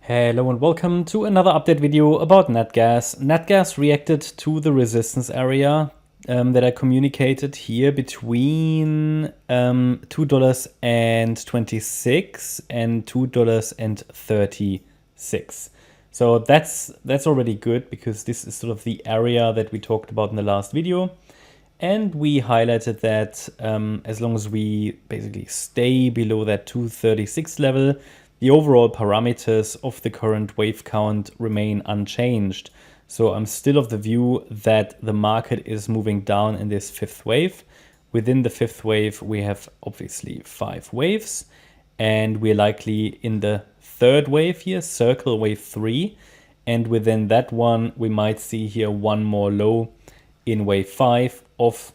Hello and welcome to another update video about Natgas. Natgas reacted to the resistance area that I communicated here between $2.26 and $2.36. So that's already good because this is sort of the area that we talked about in the last video. And we highlighted that as long as we basically stay below that 236 level, the overall parameters of the current wave count remain unchanged. So I'm still of the view that the market is moving down in this fifth wave. Within the fifth wave, we have obviously 5 waves, and we're likely in the third wave here, circle wave 3. And within that one, we might see here one more low in wave 5 of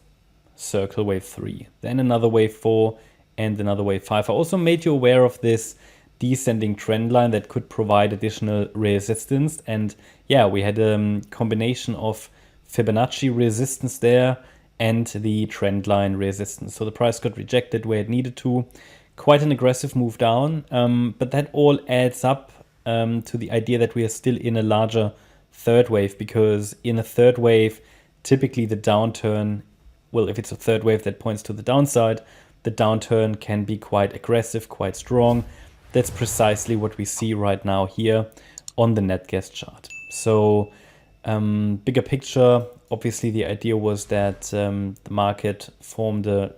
circle wave 3, then another wave 4 and another wave 5. I also made you aware of this descending trend line that could provide additional resistance, and yeah, we had a combination of Fibonacci resistance there and the trend line resistance. So the price got rejected where it needed to. Quite an aggressive move down, but that all adds up to the idea that we are still in a larger third wave, because in a third wave typically the downturn, well, if it's a third wave that points to the downside, the downturn can be quite aggressive, quite strong. That's precisely what we see right now here on the Natgas chart. So bigger picture, obviously the idea was that the market formed a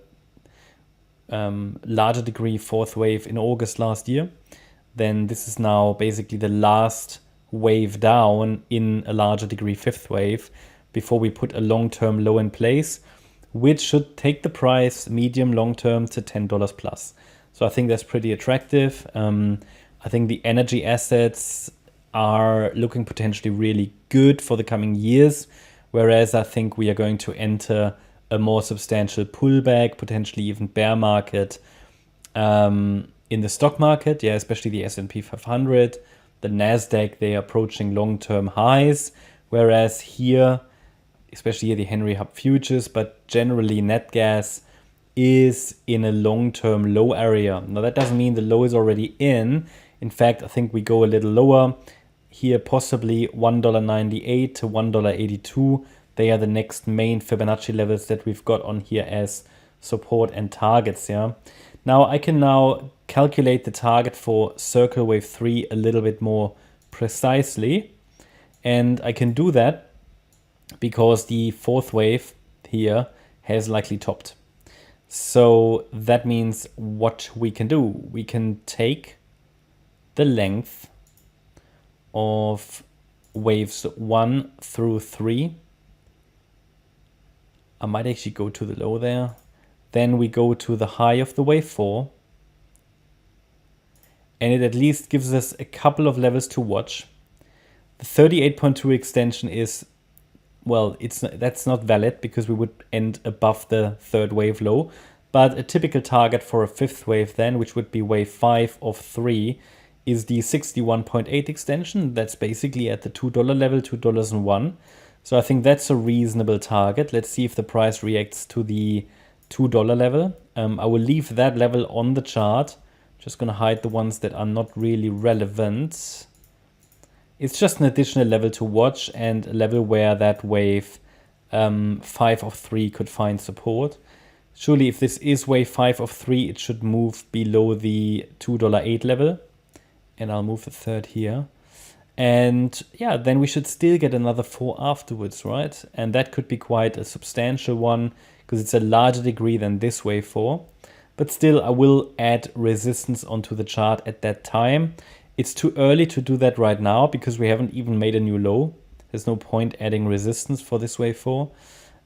larger degree fourth wave in August last year. Then this is now basically the last wave down in a larger degree fifth wave before we put a long-term low in place, which should take the price medium long-term to $10 plus. So I think that's pretty attractive. I think the energy assets are looking potentially really good for the coming years, whereas I think we are going to enter a more substantial pullback, potentially even bear market in the stock market, yeah, especially the S&P 500, the Nasdaq, they are approaching long-term highs, whereas here, especially here the Henry Hub futures, but generally Natgas is in a long-term low area. Now that doesn't mean the low is already in. In fact, I think we go a little lower here, possibly $1.98 to $1.82. They are the next main Fibonacci levels that we've got on here as support and targets. Yeah. Now I can now calculate the target for circle wave 3 a little bit more precisely, and I can do that because the fourth wave here has likely topped. So that means what we can do, we can take the length of waves 1 through 3. I might actually go to the low there. Then we go to the high of the wave 4. And it at least gives us a couple of levels to watch. The 38.2 extension is, well, that's not valid because we would end above the third wave low. But a typical target for a fifth wave then, which would be wave 5 of 3, is the 61.8 extension. That's basically at the $2 level, $2.01. So I think that's a reasonable target. Let's see if the price reacts to the $2 level. I will leave that level on the chart. Just going to hide the ones that are not really relevant. It's just an additional level to watch and a level where that wave 5 of 3 could find support. Surely if this is wave 5 of 3, it should move below the $2.08 level. And I'll move the third here. And yeah, then we should still get another 4 afterwards, right? And that could be quite a substantial one because it's a larger degree than this wave 4. But still, I will add resistance onto the chart at that time. It's too early to do that right now because we haven't even made a new low. There's no point adding resistance for this wave 4.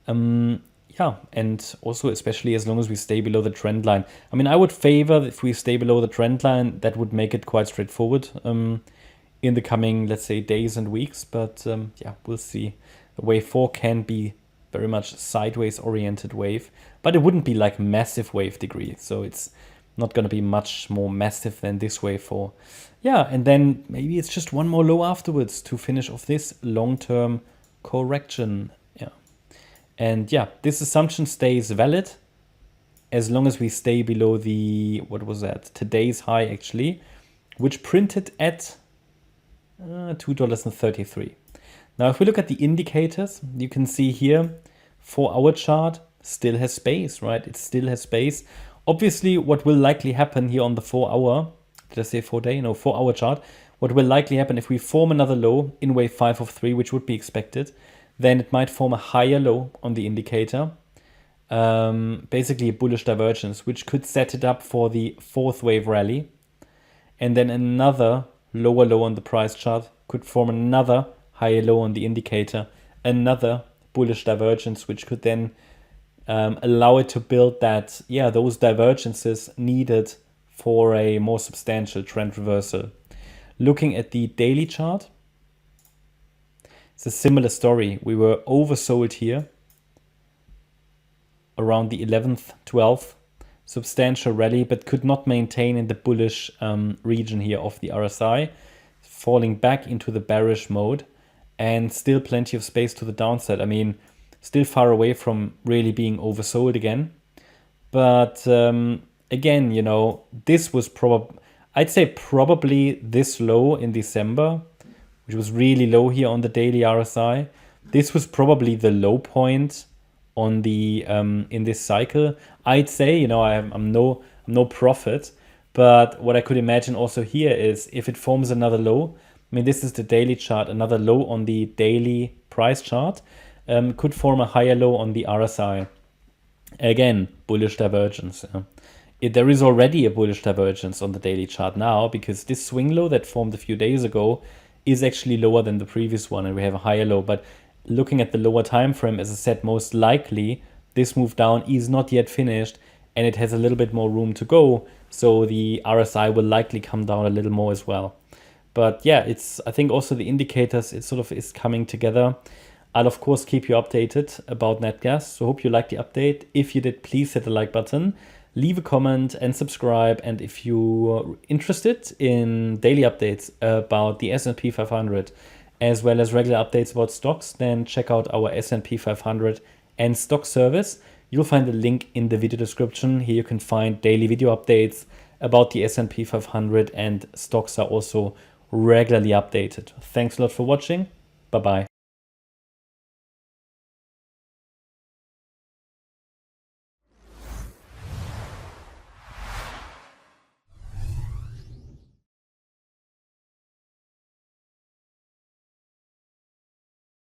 Yeah, and also especially as long as we stay below the trend line. I mean, I would favor if we stay below the trend line. That would make it quite straightforward in the coming, let's say, days and weeks. But yeah, we'll see. The wave 4 can be very much sideways oriented wave, but it wouldn't be like massive wave degree. So it's not going to be much more massive than this wave 4. Yeah, and then maybe it's just one more low afterwards to finish off this long-term correction. Yeah. And yeah, this assumption stays valid as long as we stay below the, what was that? Today's high actually, which printed at $2.33. Now, if we look at the indicators, you can see here, 4-hour chart still has space, right? It still has space. Obviously, what will likely happen here on the 4-hour, did I say 4-day? No, 4-hour chart. What will likely happen if we form another low in wave 5 of 3, which would be expected, then it might form a higher low on the indicator. Basically a bullish divergence, which could set it up for the 4th wave rally. And then another lower low on the price chart could form another higher low on the indicator, another bullish divergence, which could then allow it to build that, those divergences needed for a more substantial trend reversal. Looking at the daily chart, it's a similar story. We were oversold here around the 11th, 12th, substantial rally, but could not maintain in the bullish region here of the RSI, falling back into the bearish mode, and still plenty of space to the downside. I mean, still far away from really being oversold again. But again, you know, this was I'd say probably this low in December, which was really low here on the daily RSI. This was probably the low point on the in this cycle. I'd say, you know, I'm no prophet, but what I could imagine also here is if it forms another low, I mean, this is the daily chart, another low on the daily price chart, could form a higher low on the RSI. Again, bullish divergence. There is already a bullish divergence on the daily chart now, because this swing low that formed a few days ago is actually lower than the previous one, and we have a higher low. But looking at the lower time frame, as I said, most likely this move down is not yet finished, and it has a little bit more room to go. So the RSI will likely come down a little more as well. But yeah, I think also the indicators, it sort of is coming together. I'll of course keep you updated about Natgas. So hope you liked the update. If you did, please hit the like button, leave a comment and subscribe. And if you're interested in daily updates about the S&P 500, as well as regular updates about stocks, then check out our S&P 500 and stock service. You'll find the link in the video description. Here you can find daily video updates about the S&P 500, and stocks are also regularly updated. Thanks a lot for watching. Bye-bye.